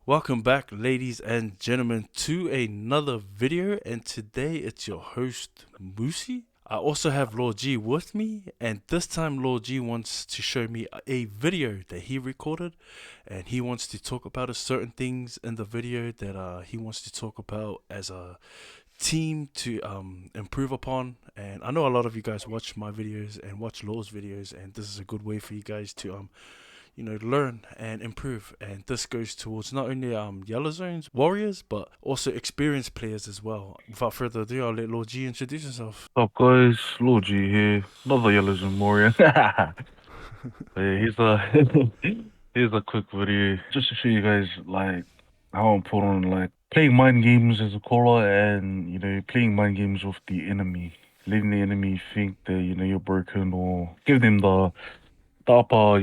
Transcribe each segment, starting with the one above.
Welcome back, ladies and gentlemen, to another video, and today it's your host, Moosey. I also have LaawG with me, and this time LaawG wants to show me a video that he recorded, and he wants to talk about certain things in the video that he wants to talk about as a team to improve upon. And I know a lot of you guys watch my videos and watch Law's videos, and this is a good way for you guys to learn and improve. And this goes towards not only Yellow Zones warriors, but also experienced players as well. Without further ado, I'll let LaawG introduce himself. What's up, guys? LaawG here, another Yellow Zone warrior. Yeah, here's a quick video just to show you guys like how important like playing mind games as a caller and playing mind games with the enemy, letting the enemy think that you're broken or give them the upper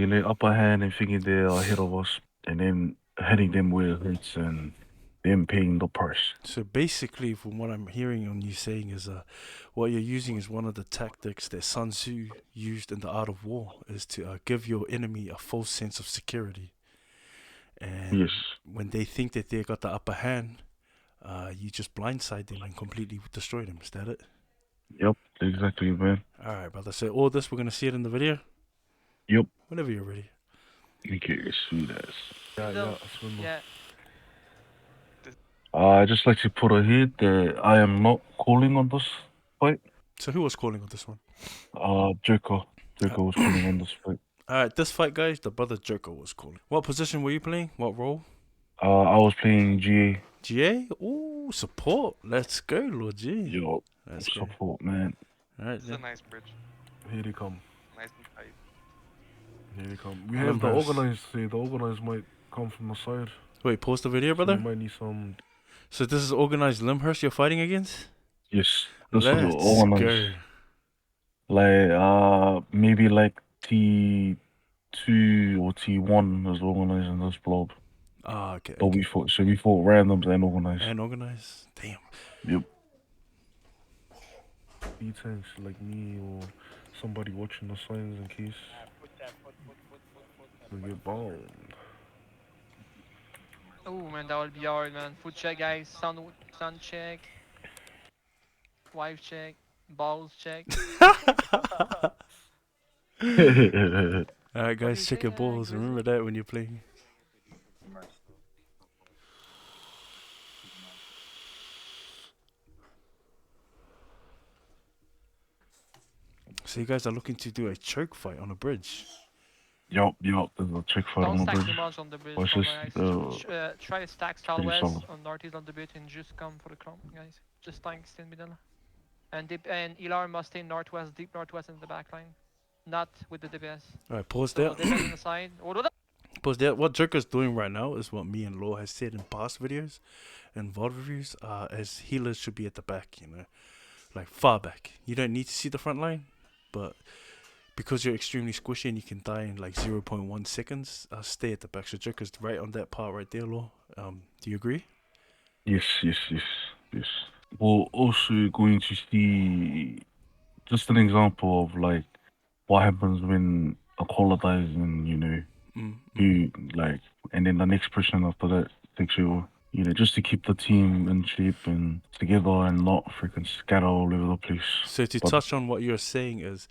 hand and thinking they're ahead of us, and then hitting them where it hurts and them paying the price. So basically, from what I'm hearing on you saying is what you're using is one of the tactics that Sun Tzu used in the art of war, is to give your enemy a false sense of security. Yes. And when they think that they got the upper hand, you just blindside them and completely destroy them. Is that it? Yep. Exactly, man. Alright, brother. So all this, we're going to see it in the video? Yep. Whenever you're ready. Okay, sweet as. Yeah. I just like to put ahead that I am not calling on this fight. So who was calling on this one? Joker. Joker was calling on this fight. Alright, this fight, guys, the brother Joker was calling. What position were you playing? What role? I was playing GA. GA? Ooh, support. Let's go, LaawG. Yo, Let's support, man. Alright, This is a nice bridge. Here they come. Nice and tight. Here they come. We have the organized. The organized might come from the side. Wait, pause the video, brother. So we might need some. So this is organized Lymhurst you're fighting against? Yes, this Let's is organized. go. Like maybe like T2 or T1 is organized in this blob. Ah, okay. But we fought randoms and organized. And organized? Damn. Yep. B-tanks like me or somebody watching the signs in case we get bombed. Oh man, that will be hard, man. Food check, guys. Sound check. Wife check. Balls check. Alright, guys, check your balls. Remember that when you're playing. So you guys are looking to do a choke fight on a bridge? Yup, there's a choke fight on the bridge. Don't stack too much on the bridge. Watch this, try to stack southwest on northeast on the bridge and just come for the clump, guys. Just tank, stay in middle. And Ilar must stay northwest, deep northwest in the back line. Not with the DPS. Alright, pause So there. on the side. Pause there. What Joker's doing right now is what me and Law has said in past videos and VOD reviews, as healers should be at the back, like far back. You don't need to see the front line, but because you're extremely squishy and you can die in like 0.1 seconds, stay at the back. So Joker's right on that part right there, Law. Do you agree? Yes. We're also going to see just an example of like what happens when a caller dies and you like, and then the next person after that takes over. Just to keep the team in shape and together and not freaking scatter all over the place. So to touch on what you're saying is,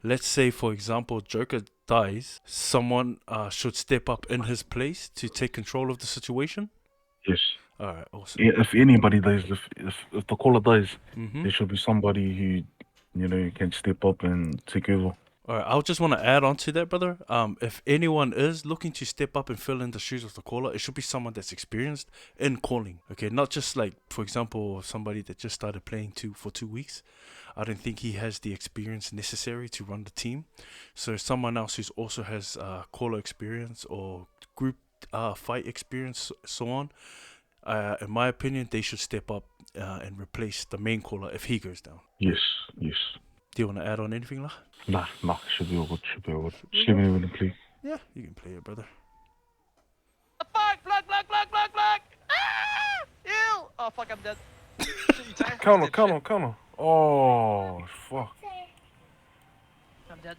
let's say for example Joker dies, someone should step up in his place to take control of the situation? Yes. Alright, awesome. Yeah, if anybody dies, if the caller dies, there should be somebody who can step up and take over. Alright, I just want to add on to that, brother. If anyone is looking to step up and fill in the shoes of the caller, it should be someone that's experienced in calling. Okay, not just like, for example, somebody that just started playing for 2 weeks. I don't think he has the experience necessary to run the team. So someone else who also has caller experience or group fight experience, so on. In my opinion, they should step up and replace the main caller if he goes down. Yes. Do you want to add on anything, lah? Nah, should be all good. Just give me a minute, please. Yeah, you can play it, brother. Fuck! Black! Ah! Ew! Oh fuck, I'm dead. Counter. Oh, fuck. I'm dead.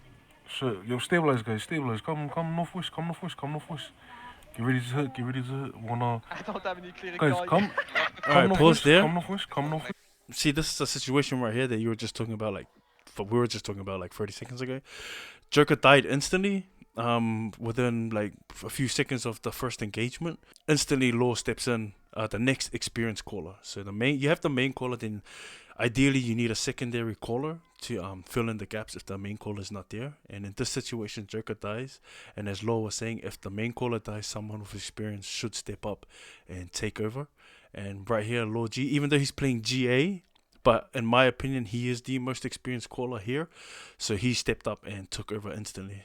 Shit, yo, stabilize, guys, stabilize. Come northwest. Get ready to hit. Get ready to hit. Wanna... I don't have any clear Guys, guy. come. Alright, Come pause there. Come off wish. Come off wish. See, this is a situation right here that you were just talking about, we were just talking about like 30 seconds ago. Joker died instantly. Within like a few seconds of the first engagement, instantly Law steps in. The next experienced caller. So you have the main caller. Then, ideally, you need a secondary caller to fill in the gaps if the main caller is not there. And in this situation, Joker dies. And as Law was saying, if the main caller dies, someone with experience should step up and take over. And right here, LaawG, even though he's playing GA, but in my opinion, he is the most experienced caller here. So he stepped up and took over instantly.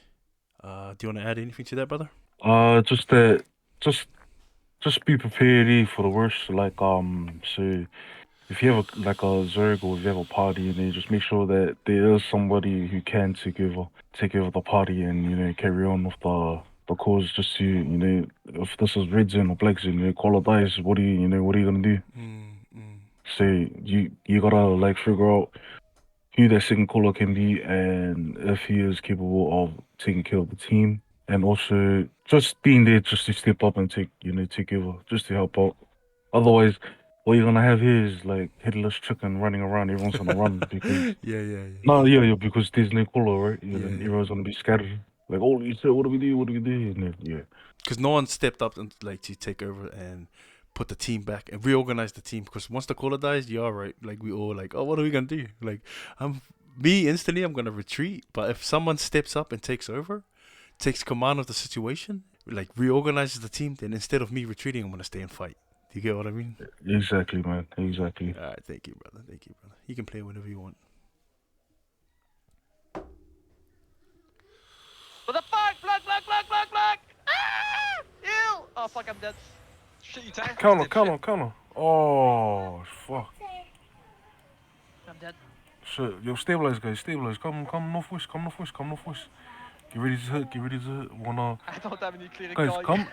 Do you want to add anything to that, brother? Just that, just be prepared for the worst. Like, so if you have a Zerg or if you have a party, and then just make sure that there is somebody who can take over the party and carry on with the cause. Just to if this is red zone or black zone, caller dies. What are you gonna do? So you gotta like figure out who that second caller can be and if he is capable of taking care of the team, and also just being there just to step up and take over, just to help out. Otherwise, what you're gonna have here is like headless chicken running around. Everyone's gonna run because because there's no caller, right? And everyone's gonna be scattered. Like, oh, you said, what do we do? What do we do? And then, because no one stepped up and to take over and put the team back and reorganize the team. Because once the caller dies, you're right. Like, we all like, oh, what are we gonna do? Like, instantly, I'm gonna retreat. But if someone steps up and takes over, takes command of the situation, like reorganizes the team, then instead of me retreating, I'm gonna stay and fight. Do you get what I mean? Exactly, man. Exactly. All right, thank you, brother. You can play whenever you want. What the fuck? Black! Ah! Ew! Oh fuck, I'm dead. Shit, you tank. Counter. Oh, fuck. I'm dead. Shit, yo, stabilize, guys. Stabilize. Come northwest. Get ready to hit. Wanna... I don't have any clear Guys, guy.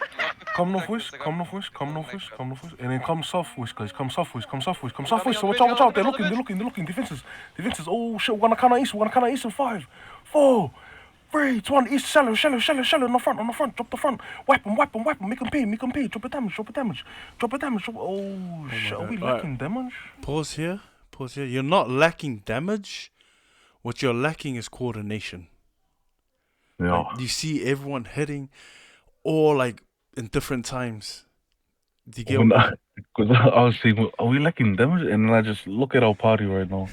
come northwest, and then come southwest, guys. Come southwest. So watch out. They're looking. Defenses. Oh shit, we're gonna counter east in 5, 4, 3, 2, 1. East, shallow. On the front. Drop the front. Wipe him. Make him pay. Drop a damage. Oh shit, are we lacking damage? Pause here. You're not lacking damage. What you're lacking is coordination. Yeah. Like, you see everyone hitting all like in different times. Do you get what? Because I was saying, are we lacking damage? And then I just look at our party right now.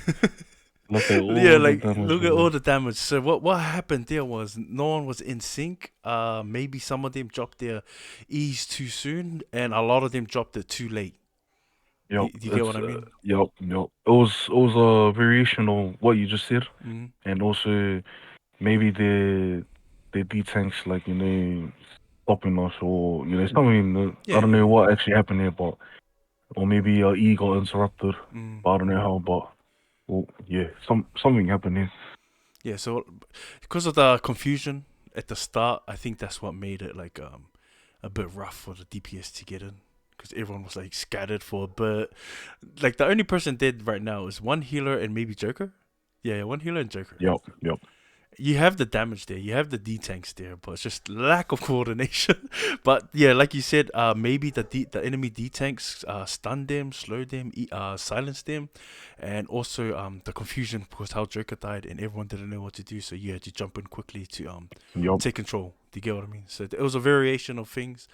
Look at all the damage. Look at all the damage. So what happened there was no one was in sync. Maybe some of them dropped their E's too soon, and a lot of them dropped it too late. Yep, do you get what I mean? Yep. It was a variation of what you just said, and also maybe the D-tanks stopping us, or something. I don't know what actually happened here, but or maybe your E got interrupted. But I don't know how, but something happened here. Yeah, so because of the confusion at the start, I think that's what made it like a bit rough for the DPS to get in, because everyone was like scattered for a bit. Like the only person dead right now is one healer and maybe Joker. Yeah, one healer and Joker. Yep. You have the damage there, you have the D-tanks there, but it's just lack of coordination. But yeah, like you said, maybe the enemy D-tanks stun them, slow them, silence them, and also the confusion because how Joker died and everyone didn't know what to do, so you had to jump in quickly to take control. Do you get what I mean? So it was a variation of things.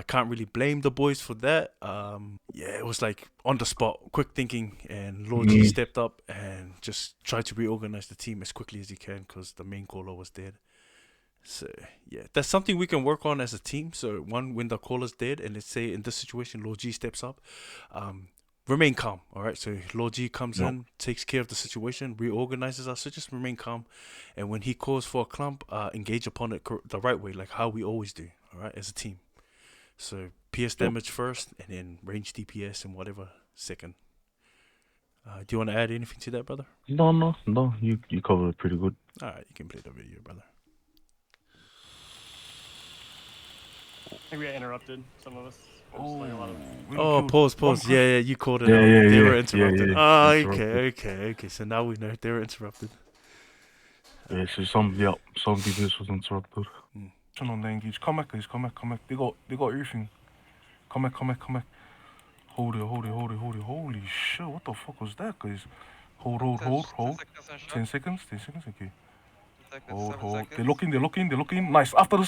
Can't really blame the boys for that. It was like on the spot, quick thinking, and LaawG stepped up and just tried to reorganize the team as quickly as he can because the main caller was dead. So yeah, that's something we can work on as a team. So when the caller's dead, and let's say in this situation LaawG steps up, remain calm. All right, so LaawG comes in, takes care of the situation, reorganizes us. So just remain calm, and when he calls for a clump, engage upon it the right way, like how we always do. All right, as a team. So PS damage first, and then range DPS and whatever second. Do you want to add anything to that, brother? No. You covered it pretty good. All right, you can play the video, brother. I think we got interrupted, some of us. Pause. Yeah, you called it out. They were interrupted. Okay. So now we know they were interrupted. Yeah, so some DPS was interrupted. Turn on the engage. Come back, guys. Come back. They got everything. Come back. Hold it. Holy shit, what the fuck was that, guys? Hold. 10 seconds. Okay. Hold. They're looking. Nice. After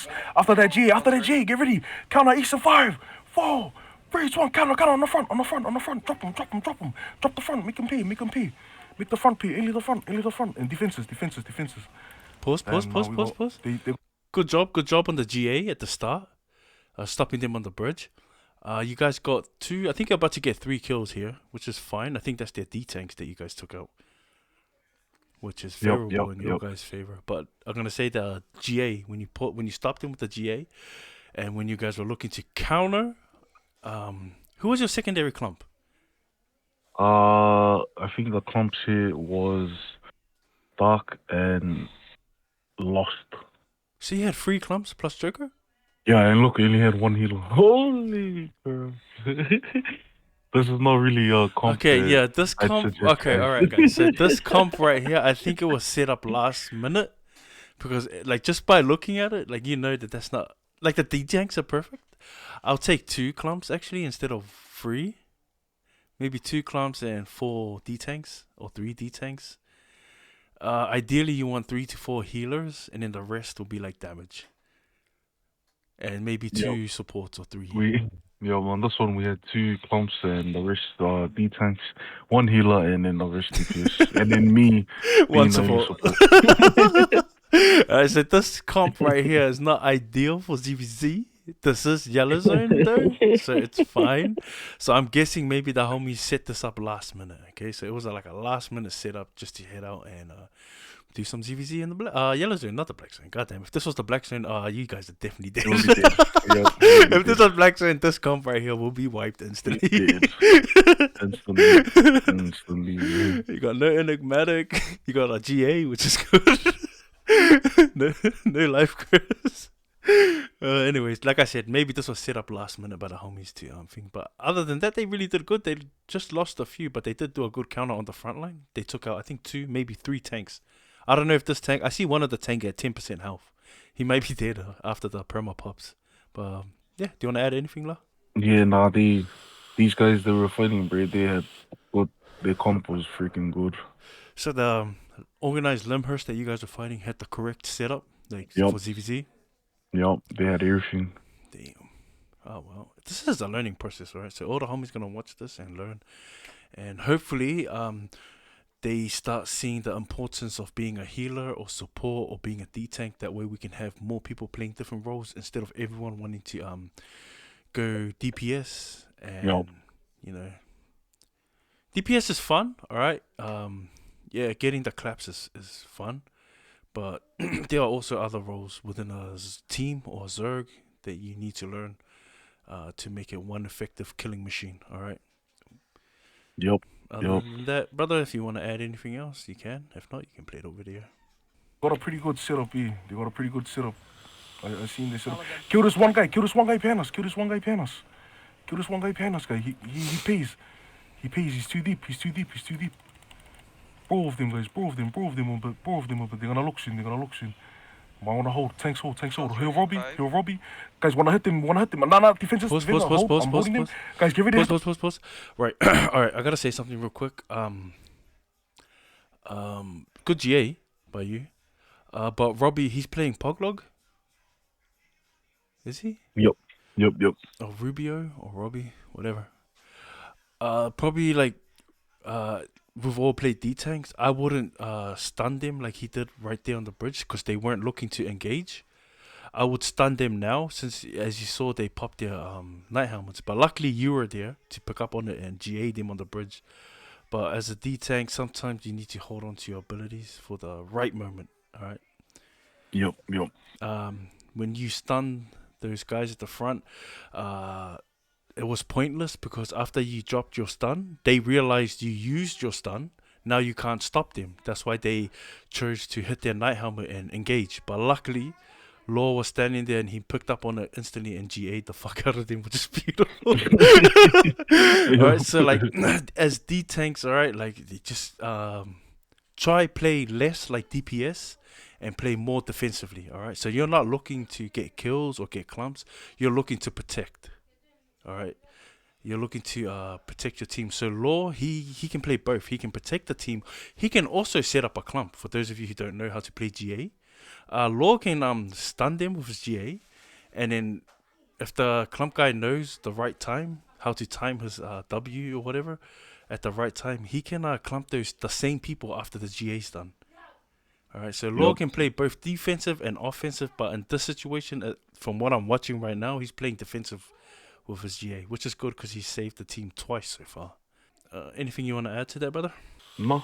that G, get ready. Counter East in 5, 4, 3, 2, 1. Counter on the front. Drop him. Drop the front. Make him pay. Make the front pay. Only the front. And defenses. Pause. They Good job on the GA at the start, stopping them on the bridge. You guys got 2. I think you're about to get 3 kills here, which is fine. I think that's their D tanks that you guys took out, which is favorable in your guys' favor. But I'm gonna say the GA when you stopped them with the GA, and when you guys were looking to counter, who was your secondary clump? I think the clumps here was Dark and Lost. So you had 3 clumps plus Joker. Yeah, and look, I only had 1 healer. Holy crap. This is not really a comp. Okay, yeah, this comp. Okay, alright, guys. So this comp right here, I think it was set up last minute because, like, just by looking at it, like, you know that's not like the D tanks are perfect. I'll take 2 clumps actually instead of 3. Maybe 2 clumps and 4 D tanks or 3 D tanks. Ideally, you want 3 to 4 healers, and then the rest will be like damage. And maybe 2 supports or 3 healers. On this one we had 2 clumps and the rest are D tanks, 1 healer, and then the rest DPS. And then me, 1 support. I said this comp right here is not ideal for ZVZ. This is yellow zone though, so it's fine. So I'm guessing maybe the homies set this up last minute. Okay, so it was like a last minute setup just to head out and do some ZVZ in the yellow zone, not the black zone. Goddamn, if this was the black zone, you guys are definitely dead. If this was black zone, this comp right here will be wiped instantly. Instantly. You got no enigmatic. You got a GA, which is good. no life Chris. Anyways, like I said, maybe this was set up last minute by the homies to thing. But other than that, they really did good. They just lost a few, but they did do a good counter on the front line. They took out, I think, 2, maybe 3 tanks. I don't know if this tank. I see one of the tank at 10% health. He might be dead after the perma pops. But yeah, do you want to add anything, La? Yeah, nah. These guys they were fighting, bro. They had good. Their comp was freaking good. So the organized Lymhurst that you guys are fighting had the correct setup, like for ZVZ. Yep, they had everything. Damn. Oh well, this is a learning process, right? So all the homies gonna watch this and learn, and hopefully, they start seeing the importance of being a healer or support or being a D tank. That way, we can have more people playing different roles instead of everyone wanting to go DPS. And you know, DPS is fun, all right. Yeah, getting the claps is fun. But there are also other roles within a team or a Zerg that you need to learn to make it one effective killing machine, alright? Yep. Other than that, brother, if you want to add anything else, you can. If not, you can play the video. Got a pretty good setup, They got a pretty good setup. I seen this setup. Kill this one guy, Panos. Kill this one guy, Panos, guy. He pays. He's too deep. Bro of them, guys. Bro of them a bit. They're gonna look soon. I wanna hold. Tanks hold. He'll Robbie. Guys, wanna hit them. Nah, defenses. Pause. I'm holding them. Guys, give it Pause. Right. Alright, I gotta say something real quick. Good GA by you. But Robbie, he's playing Poglog. Is he? Yep. Or Rubio or Robbie, whatever. Probably like we've all played D tanks. I wouldn't stun them like he did right there on the bridge because they weren't looking to engage. I would stun them now since, as you saw, they popped their night helmets. But luckily you were there to pick up on it and GA them on the bridge. But as a D tank, sometimes you need to hold on to your abilities for the right moment. All right. Yep. When you stun those guys at the front, it was pointless because after you dropped your stun, they realized you used your stun. Now you can't stop them. That's why they chose to hit their night helmet and engage. But luckily, Law was standing there and he picked up on it instantly and GA'd the fuck out of them, which is beautiful. Alright, so like as D tanks, alright, like they just try play less like DPS and play more defensively. All right, so you're not looking to get kills or get clumps. You're looking to protect. All right, you're looking to protect your team. So Law, he can play both. He can protect the team. He can also set up a clump. For those of you who don't know how to play GA, Law can stun them with his GA, and then if the clump guy knows the right time, how to time his W or whatever at the right time, he can clump the same people after the GA's done. All right, so Law can play both defensive and offensive, but in this situation, from what I'm watching right now, he's playing defensive with his GA, which is good because he saved the team twice so far. Anything you want to add to that, brother? No.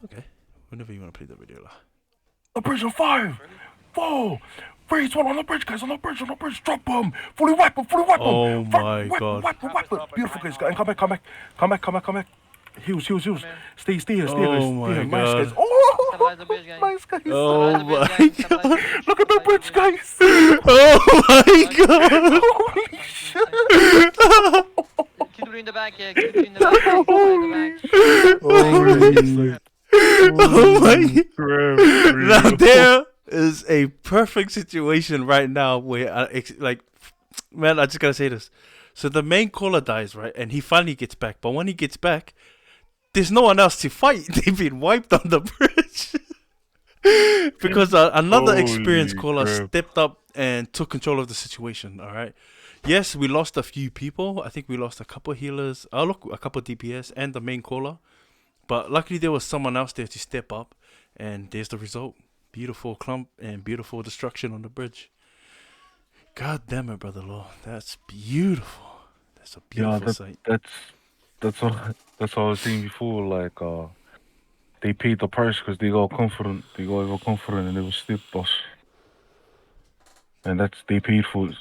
Okay, whenever you want to play the video. The bridge on 5, 4, 3, 2, 1 on the bridge, guys, on the bridge, drop bomb, fully wipe them. Oh my god. Wipe them. Beautiful, guys, come back. Heals. Stay here, Oh my nice, god. guys. Oh, Stabilize the bridge, guys. nice, guys. Oh Stabilize the my bridge, guys. god. Stabilize the bridge. Look at the bridge, guys. Oh my god. Holy shit. Keep doing the back, yeah. Keep doing the back. Keep doing the back. Oh my god. Now there is a perfect situation right now where man, I just gotta say this. So the main caller dies, right? And he finally gets back. But when he gets back, there's no one else to fight. They've been wiped on the bridge. Because another experienced caller stepped up and took control of the situation, all right? Yes, we lost a few people. I think we lost a couple healers. A couple DPS and the main caller. But luckily there was someone else there to step up. And there's the result. Beautiful clump and beautiful destruction on the bridge. God damn it, brother Law. That's beautiful. That's a beautiful sight. That's what I was saying before. Like, they paid the price because they got confident. They got overconfident, and they were stepped us. And they paid for it.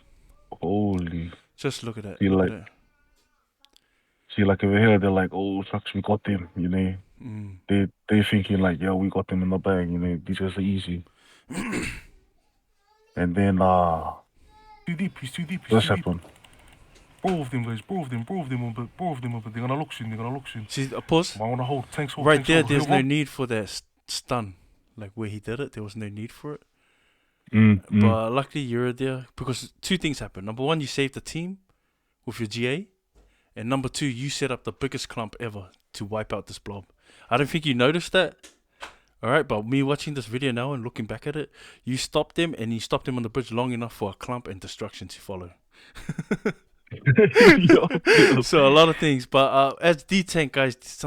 Holy. Just look at that. See, Look like, at that. see, like over here, they're like, oh, shucks, we got them. You know, they thinking like, yeah, we got them in the bag. You know, these guys are easy. And then Too deep. this happened. Bro of them, guys. Bro of them. They're gonna look soon. See, pause. I wanna hold. Tanks hold. Right tanks there, hold. there's Heal no one. need for that stun. Like where he did it, there was no need for it. Mm. But luckily you're there because two things happened. Number one, you saved the team with your GA. And number two, you set up the biggest clump ever to wipe out this blob. I don't think you noticed that. Alright, but me watching this video now and looking back at it, you stopped them and you stopped them on the bridge long enough for a clump and destruction to follow. So a lot of things, but as D-Tank guys, just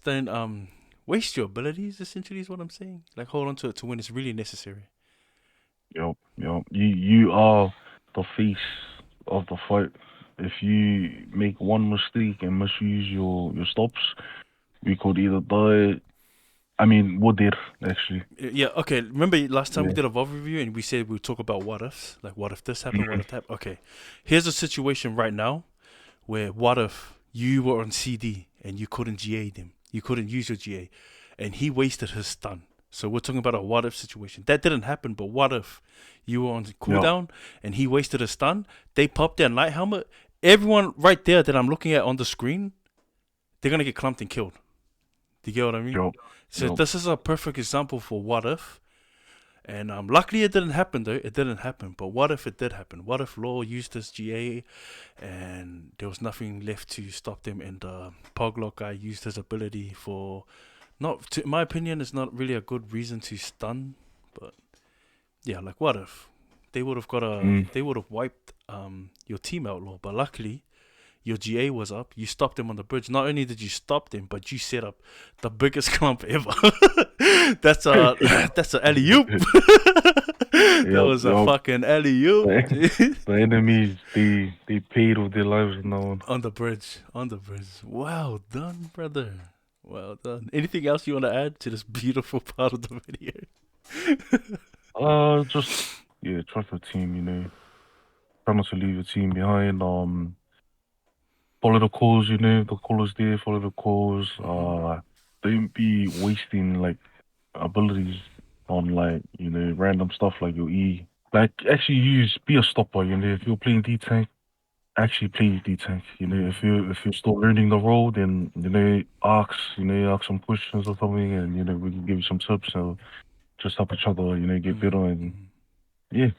don't waste your abilities, essentially is what I'm saying. Like hold on to it to when it's really necessary. Yup. You are the face of the fight. If you make one mistake and misuse your stops, we could either die. I mean, we did actually. Yeah, okay. Remember last time we Yeah. did a VOD review and we said we would talk about what ifs? Like what if this happened, what if that? Okay. Here's a situation right now where what if you were on CD and you couldn't GA them. You couldn't use your GA and he wasted his stun. So we're talking about a what if situation. That didn't happen, but what if you were on cooldown and he wasted a stun? They popped their light helmet. Everyone right there that I'm looking at on the screen, they're going to get clumped and killed. Do you get what I mean? Yup. So this is a perfect example for what if. And luckily it didn't happen though. It didn't happen. But what if it did happen? What if Law used his GA and there was nothing left to stop them and the Poglock guy used his ability for... in my opinion, it's not really a good reason to stun. But yeah, like what if? They would have they would have wiped your team out, Law. But luckily... your GA was up. You stopped him on the bridge. Not only did you stop him, but you set up the biggest clump ever. That's a alley-oop. That was a fucking alley-oop. The enemies, they paid with their lives now. On the bridge. Well done, brother. Well done. Anything else you want to add to this beautiful part of the video? Trust the team. You know, try not to leave the team behind. Follow the calls, you know, the callers there, follow the calls. Don't be wasting like abilities on like, you know, random stuff like your E. Like actually be a stopper, you know, if you're playing D-Tank, actually play D-Tank. You know, if you're still learning the role, then ask some questions or something, and we can give you some tips. So just help each other. Get better and yeah.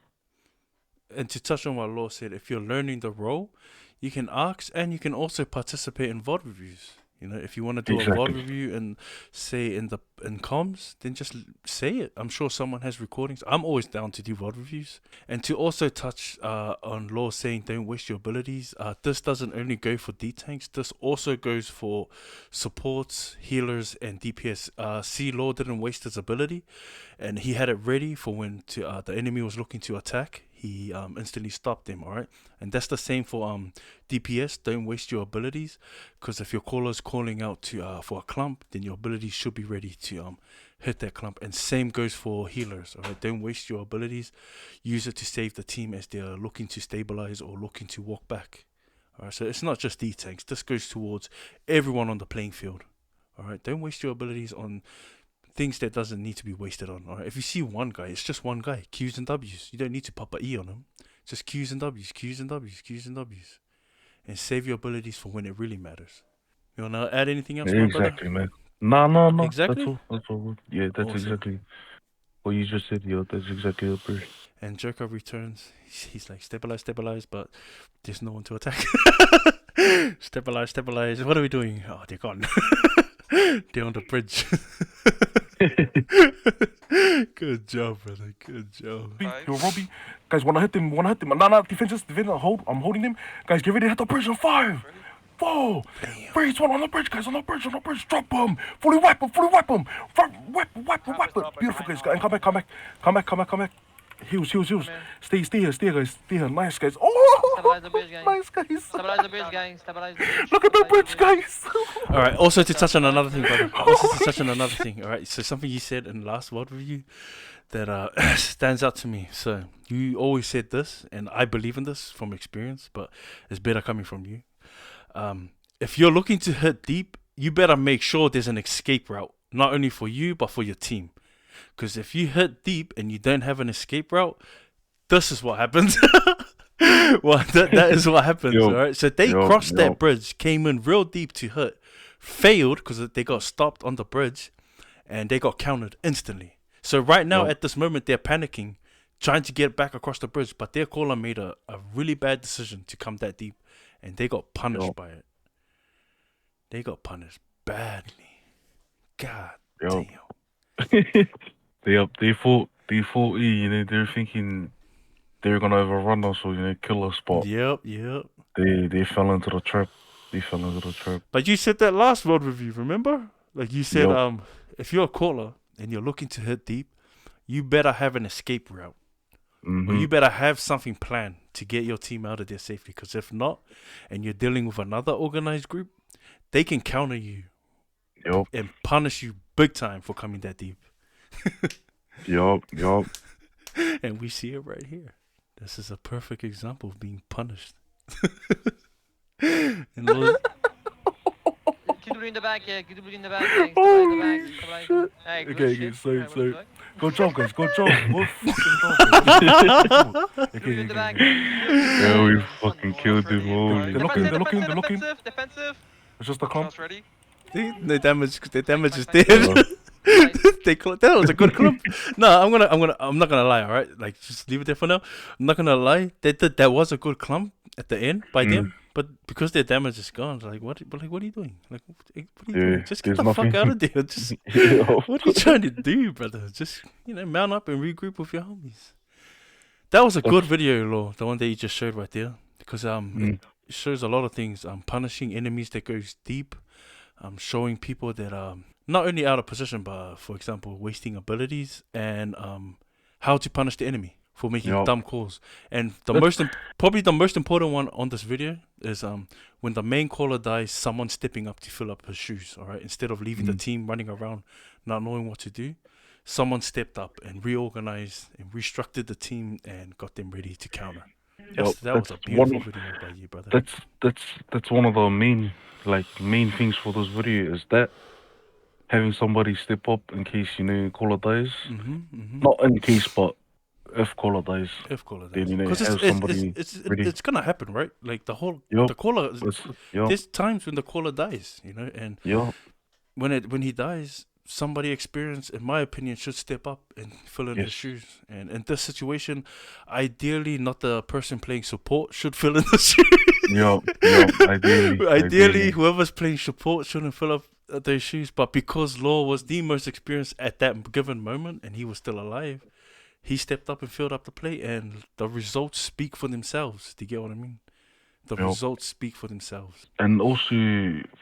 And to touch on what Law said, if you're learning the role, you can ask and you can also participate in VOD reviews. If you want to do a VOD review and say in comms, then just say it. I'm sure someone has recordings. I'm always down to do VOD reviews. And to also touch on Law saying don't waste your abilities, this doesn't only go for D-Tanks. This also goes for supports, healers, and DPS. C Law didn't waste his ability, and he had it ready for when the enemy was looking to attack. He instantly stopped him, alright? And that's the same for DPS. Don't waste your abilities, because if your caller's calling out to for a clump, then your abilities should be ready to hit that clump. And same goes for healers, alright? Don't waste your abilities. Use it to save the team as they're looking to stabilize or looking to walk back. Alright, so it's not just D-Tanks. This goes towards everyone on the playing field. Alright, don't waste your abilities on things that doesn't need to be wasted on. Alright, if you see one guy, it's just one guy. Qs and Ws. You don't need to pop a E on him. Just Qs and Ws, Qs and Ws, Qs and Ws. And save your abilities for when it really matters. You wanna add anything else, my brother? Exactly, man. No. Exactly? That's all. Yeah, that's Awesome. exactly what you just said, yo. That's exactly the bro. And Joker returns. He's like, stabilize, but there's no one to attack. Stabilize. What are we doing? Oh, they're gone. They're on the bridge. Good job, brother. Good job. Yo, Robbie. Guys, wanna hit them. No, defense, hold. I'm holding them. Guys, get ready to hit the bridge on 5, 4, 3, 2, 1 on the bridge, guys. On the bridge. Drop them. Fully wipe them. Wipe them. Beautiful, guys. And come back. Heals. Stay here, guys. Nice, guys. Oh, Stabilize the bridge, guys. nice, guys. Stabilize the bridge, guys. Stabilize the bridge. Look at the bridge, guys. Alright, also to touch on another thing, brother. Alright, so something you said in the last word review that stands out to me. So you always said this, and I believe in this from experience, but it's better coming from you. If you're looking to hit deep, you better make sure there's an escape route, not only for you but for your team. Because if you hit deep and you don't have an escape route, this is what happens. Well, that is what happens, alright? So they crossed that bridge, came in real deep to hit, failed because they got stopped on the bridge, and they got countered instantly. So right now, at this moment, they're panicking, trying to get back across the bridge, but their caller made a really bad decision to come that deep, and they got punished by it. They got punished badly. God damn. They thought they're thinking they were gonna overrun us or kill us, but Yep. they fell into the trap. But you said that last world review, remember? Like you said, if you're a caller and you're looking to hit deep, you better have an escape route. Or you better have something planned to get your team out of there safely. Because if not, and you're dealing with another organized group, they can counter you and punish you big time for coming that deep. Yup. And we see it right here. This is a perfect example of being punished. Keep in the back, guys. Stabilize the back. Hey, Okay, sorry. Good job, guys. Good job. Keep in the back. Yeah, we fucking killed him all. They're looking. Defensive. It's just a clump. Shots ready. The damage is dead. That was a good clump. No, I'm not gonna lie, alright? Like, just leave it there for now. I'm not gonna lie. That was a good clump at the end by them, but because their damage is gone, like what are you doing? Like, what are you doing? Just get the fuck out of there. Just what are you trying to do, brother? Just mount up and regroup with your homies. That was a good video, Law. The one that you just showed right there, because it shows a lot of things. Punishing enemies that goes deep. Showing people that not only out of position, but for example, wasting abilities, and how to punish the enemy for making dumb calls. And probably the most important one on this video is when the main caller dies, someone stepping up to fill up his shoes. All right, instead of leaving the team running around not knowing what to do, someone stepped up and reorganized and restructured the team and got them ready to counter. That was a beautiful video by you, brother. That's one of the main things for this video is that having somebody step up in case caller dies. Not in case, but if caller dies, If caller then dies, you know because have somebody ready. it's gonna happen, right? Like the Yup. caller. Yup. There's times when the caller dies, you know, and Yup. when he dies, somebody experienced, in my opinion, should step up and fill in Yes. his shoes. And in this situation, ideally, not the person playing support should fill in the shoes. Yup. Ideally. Ideally, whoever's playing support shouldn't fill up their shoes. But because Law was the most experienced at that given moment, and he was still alive, he stepped up and filled up the plate, and the results speak for themselves. Do you get what I mean? The Yup. results speak for themselves. And also,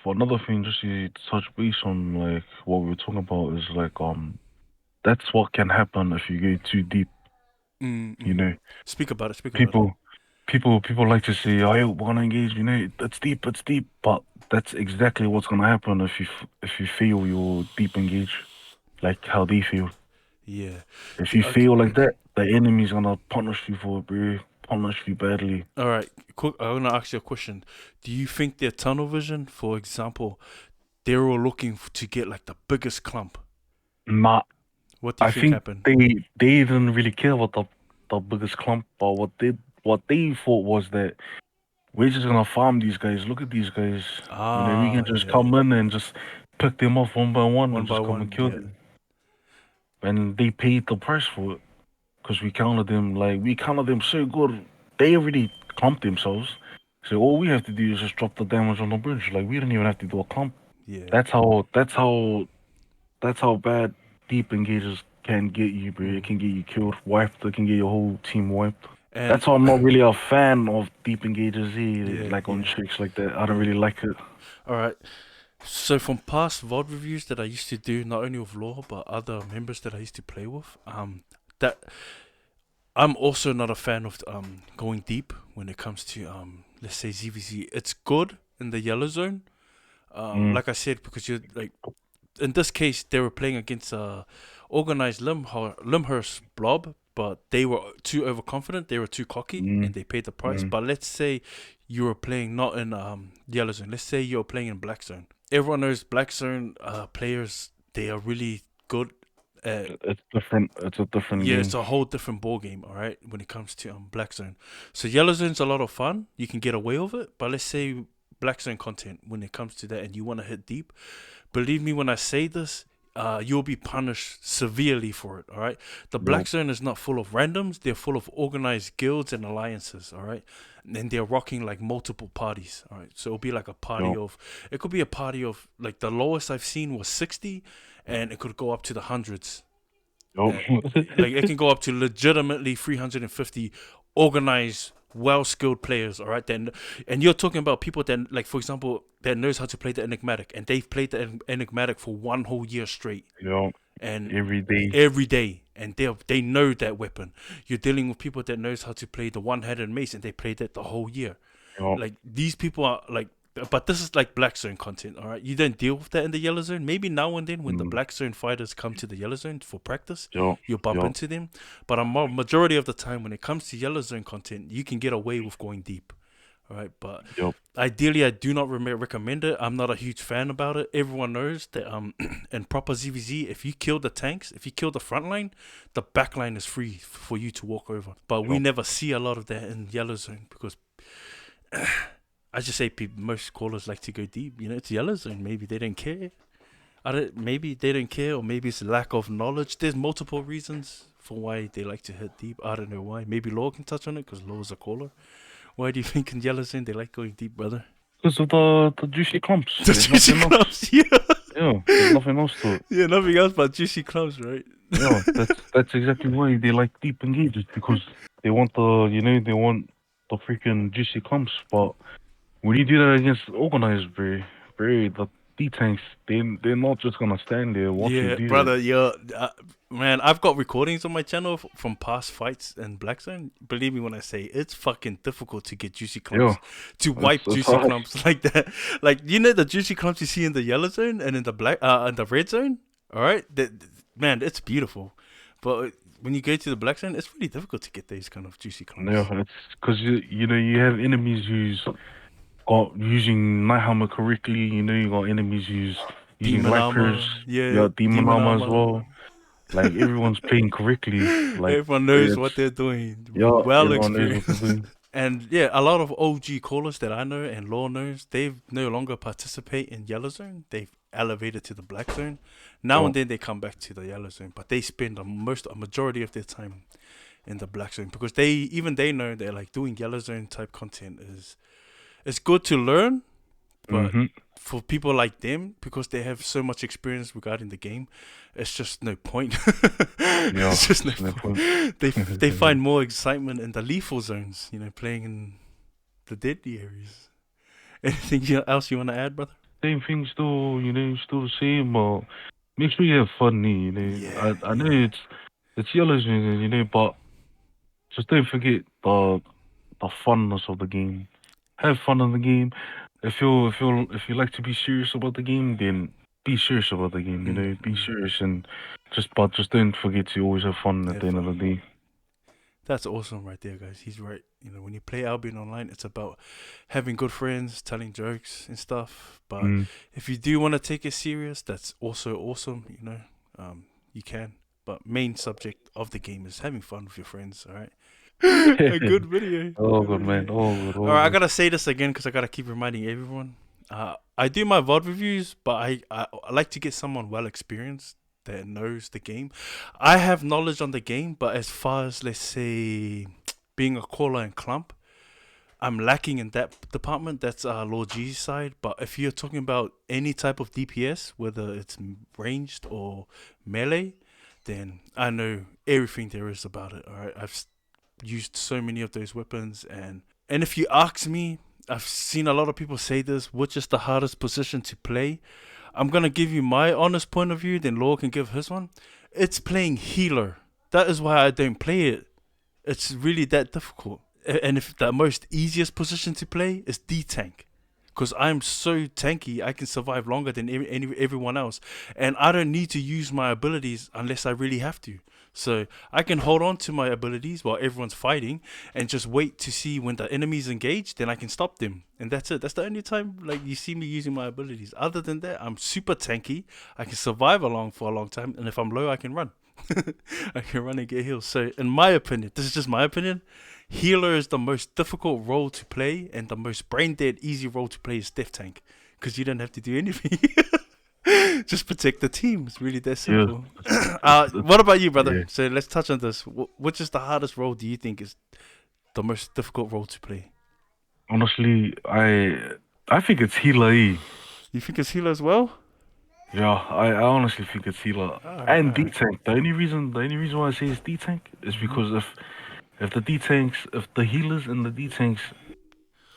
for another thing, just to touch base on like what we were talking about is like that's what can happen if you go too deep. You know, Speak about it. Speak about it. people like to say, "Oh, we're gonna engage." You know, it's deep, but that's exactly what's gonna happen if you fail your deep engage, like how they feel. Yeah. If you fail like that, the enemy's gonna punish you for it, bro. Punish you badly. All right. Quick, I want to ask you a question. Do you think their tunnel vision, for example, they're all looking to get like the biggest clump? Nah, What do you I think think happened? they didn't really care about the biggest clump, but what they thought was that we're just gonna farm these guys. Look at these guys. You know, we can just come in and just pick them off one by one and just come and kill them. And they paid the price for it because we counted them so good. They already clumped themselves. So all we have to do is just drop the damage on the bridge. Like we don't even have to do a clump. Yeah. That's how bad deep engagers can get you, bro. It can get you killed, wiped. It can get your whole team wiped. And That's why I'm not really a fan of deep engagers here, Yeah, like on yeah. tricks like that. I don't really like it. All right. So from past VOD reviews that I used to do, not only with Law but other members that I used to play with, that I'm also not a fan of going deep when it comes to let's say ZVZ. It's good in the yellow zone, like I said, because you're like, in this case they were playing against organized Lymhurst blob, but they were too overconfident, they were too cocky, and they paid the price. But let's say you were playing not in yellow zone. Let's say you're playing in black zone. Everyone knows black zone players, they are really good. It's different. It's a different Yeah, game. it's a whole different ball game, all right, when it comes to black zone. So yellow zone's a lot of fun. You can get away with it. But let's say black zone content, when it comes to that and you want to hit deep, believe me when I say this, you'll be punished severely for it, all right? The black zone is not full of randoms. They're full of organized guilds and alliances, all right? And they're rocking like multiple parties, all right? So it'll be like a party of, it could be a party of, like the lowest I've seen was 60, and it could go up to the hundreds. Like it can go up to legitimately 350 organized, well-skilled players, all right? Then, and you're talking about people that, like, for example, that knows how to play the enigmatic, and they've played the enigmatic for one whole year straight. And every day, and they know that weapon. You're dealing with people that knows how to play the one-handed mace, and they played that the whole year. Like these people are like, but this is like black zone content, all right? You don't deal with that in the yellow zone. Maybe now and then when the black zone fighters come to the yellow zone for practice, you'll bump into them. But a majority of the time when it comes to yellow zone content, you can get away with going deep, all right? But ideally, I do not recommend it. I'm not a huge fan about it. Everyone knows that in proper ZVZ, if you kill the tanks, if you kill the front line, the back line is free for you to walk over. But we never see a lot of that in yellow zone because I just say most callers like to go deep. You know, it's yellow zone. Maybe they don't care. Maybe they don't care, or maybe it's lack of knowledge. There's multiple reasons for why they like to hit deep. I don't know why. Maybe Law can touch on it because Law's a caller. Why do you think in yellow zone they like going deep, brother? Because of the juicy clumps. The juicy clumps, yeah. Yeah, there's nothing else to it. Yeah, nothing else but juicy clumps, right? Yeah, that's exactly why they like deep engages, because they want the freaking juicy clumps. But when you do that against organized, bro, the D-tanks, they're not just gonna stand there watching you do brother, that. man, I've got recordings on my channel from past fights in Black Zone. Believe me when I say it's fucking difficult to get juicy clumps, to wipe juicy clumps like that. Like, you know the juicy clumps you see in the yellow zone and in the black, and the red zone. All right, man, it's beautiful, but when you go to the black zone, it's really difficult to get these kind of juicy clumps. Yeah, it's because you have enemies who's got using night hammer correctly. You got enemies who's using Demon vipers. armor. Yeah, demon armor as well. Like everyone's playing correctly. Like Everyone knows it's, what they're doing. yeah, Well everyone knows what they're doing. experienced. And yeah, a lot of OG callers that I know and Law knows, they've no longer participate in Yellow Zone. They've elevated to the Black Zone. Now and then they come back to the Yellow Zone, but they spend a majority of their time in the Black Zone because they know they're like doing Yellow Zone type content is it's good to learn, but for people like them, because they have so much experience regarding the game, it's just no point. It's just no point. They find more excitement in the lethal zones, you know, playing in the deadly areas. Anything else you want to add, brother? Same thing, still, you know, still the same, but make sure you have fun, you know. Yeah, I know it's Yellow Zone, you know, but just don't forget the funness of the game. Have fun in the game. If you like to be serious about the game, then be serious about the game. You know, be serious and just don't forget to always have fun at the end of the day. That's awesome right there, guys. He's right. You know, when you play Albion Online, it's about having good friends, telling jokes and stuff. But if you do want to take it serious, that's also awesome. You know, you can. But main subject of the game is having fun with your friends. All right. A good video. Oh, good, man. Oh, good. All right, I gotta say this again because I gotta keep reminding everyone. I do my VOD reviews, but I like to get someone well experienced that knows the game. I have knowledge on the game, but as far as, let's say, being a caller and clump, I'm lacking in that department. That's LaawG's side. But if you're talking about any type of DPS, whether it's ranged or melee, then I know everything there is about it. All right, I've used so many of those weapons, and if you ask me, I've seen a lot of people say this, which is the hardest position to play. I'm gonna give you my honest point of view, then Law can give his one. It's playing healer. That is why I don't play it. It's really that difficult. And if the most easiest position to play is D-tank, because I'm so tanky, I can survive longer than everyone else, and I don't need to use my abilities unless I really have to. So I can hold on to my abilities while everyone's fighting and just wait to see when the enemy's engaged, then I can stop them. And that's it. That's the only time like you see me using my abilities. Other than that, I'm super tanky. I can survive for a long time, and if I'm low, I can run. I can run and get heals. So in my opinion, this is just my opinion, healer is the most difficult role to play, and the most brain dead easy role to play is death tank, because you don't have to do anything. Just protect the team. It's really that simple. What about you, brother? Yeah. So let's touch on this. Which is the hardest role do you think is the most difficult role to play? Honestly, I think it's healer. You think it's healer as well? Yeah, I honestly think it's healer and D-tank. The only reason why I say it's D-tank is because if the healers and the D-tanks,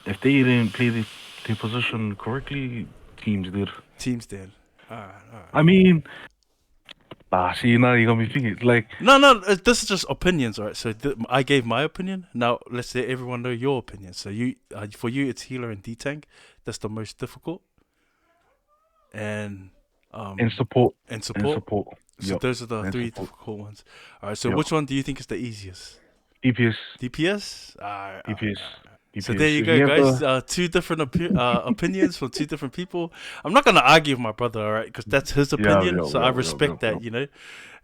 if they didn't play their position correctly, teams did. Teams did. Alright. I mean, see, now you got me thinking. Like, no, this is just opinions, alright? So I gave my opinion. Now let's let everyone know your opinion. So for you, it's healer and D-tank. That's the most difficult. And support. So Yep. those are the And three support. difficult ones. Alright, so which one do you think is the easiest? DPS. DPS? DPS. So there you go, guys. Two different opinions from two different people. I'm not gonna argue with my brother, all right, because that's his opinion. So I respect that, you know.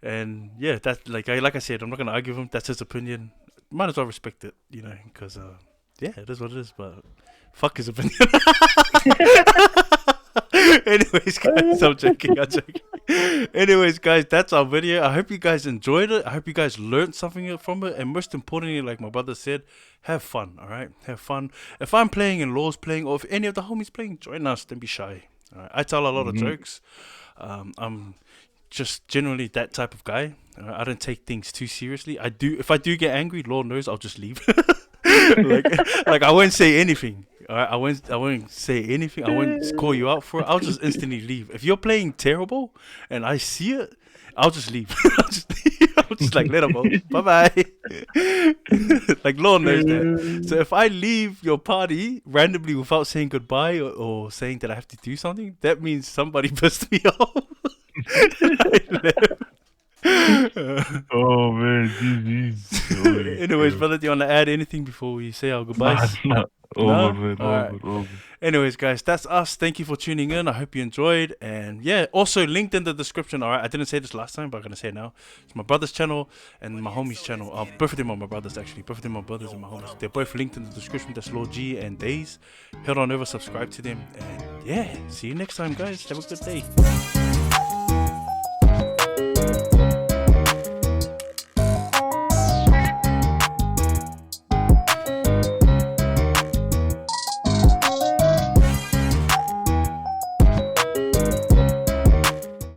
And yeah, that like I said, I'm not gonna argue with him. That's his opinion. Might as well respect it, you know, because yeah, it is what it is. But fuck his opinion. Anyways, guys, I'm joking. Anyways, guys, that's our video. I hope you guys enjoyed it. I hope you guys learned something from it. And most importantly, like my brother said, have fun, all right? Have fun. If I'm playing and Law's playing, or if any of the homies playing, join us. Don't be shy. All right? I tell a lot of jokes. I'm just generally that type of guy. I don't take things too seriously. If I do get angry, Law knows I'll just leave. like I won't say anything. Alright, I won't say anything. I won't call you out for it. I'll just instantly leave. If you're playing terrible and I see it, I'll just leave. I'll just like let him go. Bye bye. Like Law knows that. So if I leave your party randomly without saying goodbye or saying that I have to do something, that means somebody pissed me off. Oh man, GG. Anyways, brother, do you want to add anything before we say our goodbyes? Nah, All No? good, man. All Alright. good, all good. Anyways, guys, that's us. Thank you for tuning in. I hope you enjoyed. And yeah, also linked in the description. All right, I didn't say this last time, but I'm gonna say it now. It's my brother's channel and my homie's channel. Both of them are my brothers, actually. Both of them are brothers and my homies. They're both linked in the description. That's LaawG and Days. Head on over, subscribe to them, and yeah, see you next time, guys. Have a good day.